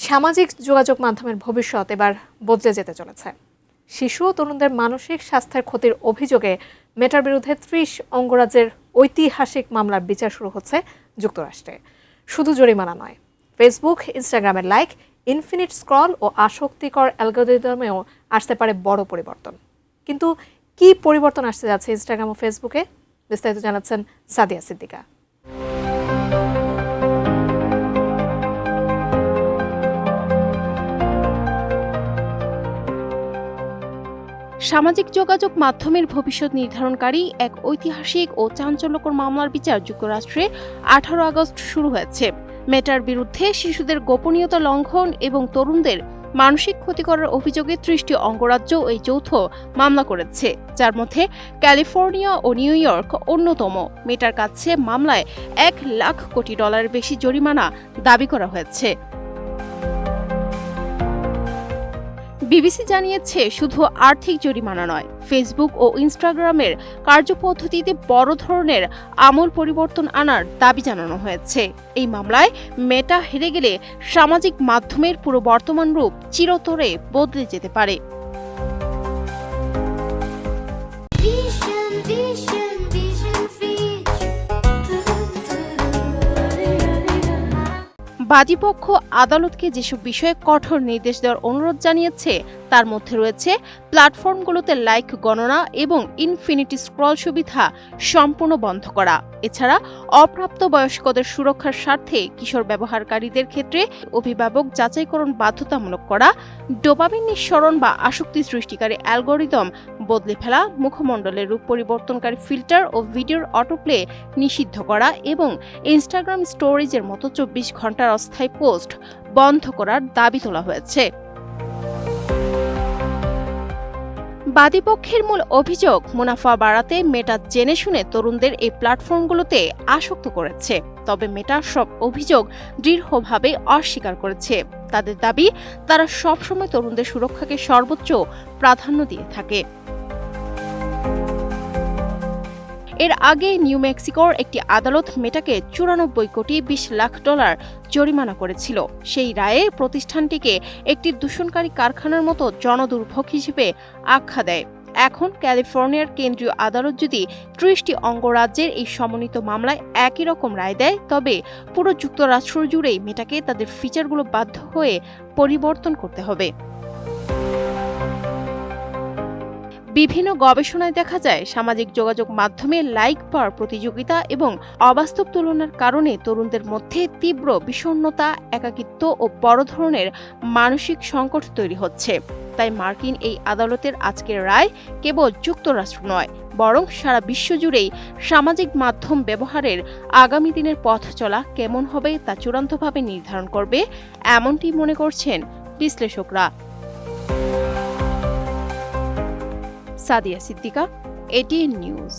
সামাজিক যোগাযোগ মাধ্যমের ভবিষ্যৎ এবার বদলে যেতে চলেছে। শিশু ও তরুণদের মানসিক স্বাস্থ্যের ক্ষতির অভিযোগে মেটার বিরুদ্ধে ৩০ অঙ্গরাজ্যের ঐতিহাসিক মামলার বিচার শুরু হচ্ছে যুক্তরাষ্ট্রে। শুধু জরিমানা নয়, ফেসবুক, ইনস্টাগ্রামের লাইক, ইনফিনিট স্ক্রল ও আসক্তিকর অ্যালগরিদমেও আসতে পারে বড় পরিবর্তন। কিন্তু কি পরিবর্তন আসতে যাচ্ছে ইনস্টাগ্রাম ও ফেসবুকে? বিস্তারিত জানাচ্ছেন সাদিয়া সিদ্দিকা। সামাজিক যোগাযোগ মাধ্যমের ভবিষ্যৎ নির্ধারণকারী এক ঐতিহাসিক ও চাঞ্চল্যকর মামলার বিচার যুক্তরাষ্ট্রে 18 আগস্ট শুরু হয়েছে। মেটার বিরুদ্ধে শিশুদের গোপনীয়তা লঙ্ঘন এবং তরুণদের মানসিক ক্ষতি করার অভিযোগে 30টি অঙ্গরাজ্য এই যৌথ মামলা করেছে, যার মধ্যে ক্যালিফোর্নিয়া ও নিউ ইয়র্ক অন্যতম। মেটার কাছে মামলায় $1 লাখ কোটি বেশি জরিমানা দাবি করা হয়েছে। বিবিসি জানিয়েছে, শুধু আর্থিক জরিমানা নয়, ফেসবুক ও ইনস্টাগ্রামের কার্যপদ্ধতিতে বড় ধরনের আমূল পরিবর্তন আনার দাবি জানানো হয়েছে। এই মামলায় মেটা হেরে গেলে সামাজিক মাধ্যমের পুরো বর্তমান রূপ চিরতরে বদলে যেতে পারে। বাদীপক্ষ আদালতকে যেসব বিষয়ে কঠোর নির্দেশ দেওয়ার অনুরোধ জানিয়েছে তার মধ্যে রয়েছে প্ল্যাটফর্মগুলোতে লাইক গণনা এবং ইনফিনিটি স্ক্রল সুবিধা সম্পূর্ণ বন্ধ করা। এছাড়া অপ্রাপ্ত বয়স্কদের সুরক্ষার স্বার্থে কিশোর ব্যবহারকারীদের ক্ষেত্রে অভিভাবক যাচাইকরণ বাধ্যতামূলক করা, ডোপামিন নিঃসরণ বা আসক্তি সৃষ্টিকারী অ্যালগরিদম বদলে ফেলা, মুখমণ্ডলের রূপ পরিবর্তনকারী ফিল্টার ও ভিডিওর অটোপ্লে নিষিদ্ধ করা এবং ইনস্টাগ্রাম স্টোরিজের মতো 24 ঘন্টার অস্থায়ী পোস্ট বন্ধ করার দাবি তোলা হয়েছে। বাদীপক্ষের মূল অভিযোগ, মুনাফা বাড়াতে মেটা জেনে শুনে তরুণদের এই প্ল্যাটফর্মগুলোতে আসক্ত করেছে। তবে মেটা সব অভিযোগ দৃঢ়ভাবে অস্বীকার করেছে। তাদের দাবি, তারা সবসময় তরুণদের সুরক্ষাকে সর্বোচ্চ প্রাধান্য দিয়ে থাকে। এর আগে নিউ মেক্সিকোর একটি আদালত মেটাকে $94 কোটি 20 লাখ জরিমানা করেছিল। সেই রায়ে প্রতিষ্ঠানটিকে একটি দূষণকারী কারখানার মতো জনদুর্ভোগ হিসেবে আখ্যা দেয়। এখন ক্যালিফোর্নিয়ার কেন্দ্রীয় আদালত যদি 30টি অঙ্গরাজ্যের এই সমন্বিত মামলায় একই রকম রায় দেয়, তবে পুরো যুক্তরাষ্ট্র জুড়েই মেটাকে তাদের ফিচারগুলো বাধ্য হয়ে পরিবর্তন করতে হবে। বিভিন্ন গবেষণায় দেখা যায়, সামাজিক যোগাযোগ মাধ্যমে লাইক পাওয়ার প্রতিযোগিতা এবং অবাস্তব তুলনার কারণে তরুণদের মধ্যে তীব্র বিষণ্ণতা, একাকিত্ব ও বড় ধরনের মানসিক সংকট তৈরি হচ্ছে। তাই মার্কিন এই আদালতের আজকের রায় কেবল যুক্তরাষ্ট্র নয়, বরং সারা বিশ্ব জুড়েই সামাজিক মাধ্যম ব্যবহারের আগামী দিনের পথ চলা কেমন হবে তা চূড়ান্তভাবে নির্ধারণ করবে, এমনটি মনে করছেন বিশ্লেষকরা। Sadia Siddiqa, ATN news.